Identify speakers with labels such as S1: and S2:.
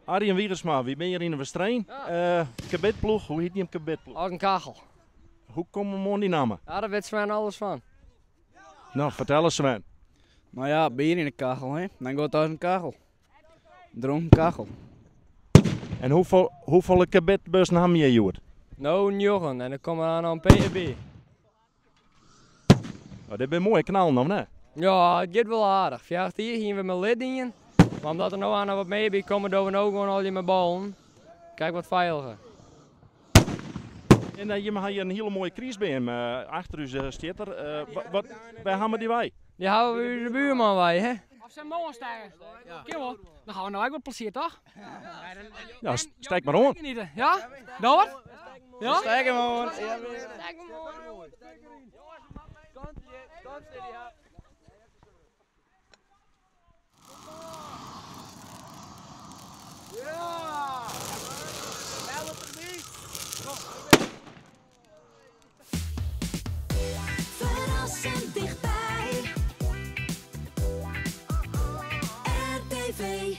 S1: Arjen Wiegersma, wie ben je in de Westrijn? Kabetploeg, hoe heet die een kabetploeg?
S2: Als een kachel.
S1: Hoe komen we aan die namen?
S2: Ja, daar weet Sven alles van.
S1: Nou, vertel eens Sven.
S3: Nou ja, bier in de kachel, hè? Dan gaat uit een kachel. Dronken kachel.
S1: En hoeveel kabetbussen hebben je, Joert?
S2: Nou, een jongen en dan komen we aan een PB.
S1: Oh, dit ben mooie knallen dan, hè?
S2: Ja, het gaat wel aardig. Vandaag hier gingen we met lidingen. Maar omdat er nou aan wat mee bij komen, doen we nou gewoon al die met ballen. Kijk wat veiliger.
S1: En je hebt hier een hele mooie kries bij hem. Achter u staat er. Waar hebben die wij?
S2: Die houden we de buurman bij, hè?
S4: Of zijn mogen stijgen. Kimmel, dan gaan we nou ook wat plezier, toch?
S1: Ja, steek maar aan.
S4: Ja? Noord? Ja?
S3: Steek hem aan.
S5: Verrassend dichtbij. RTV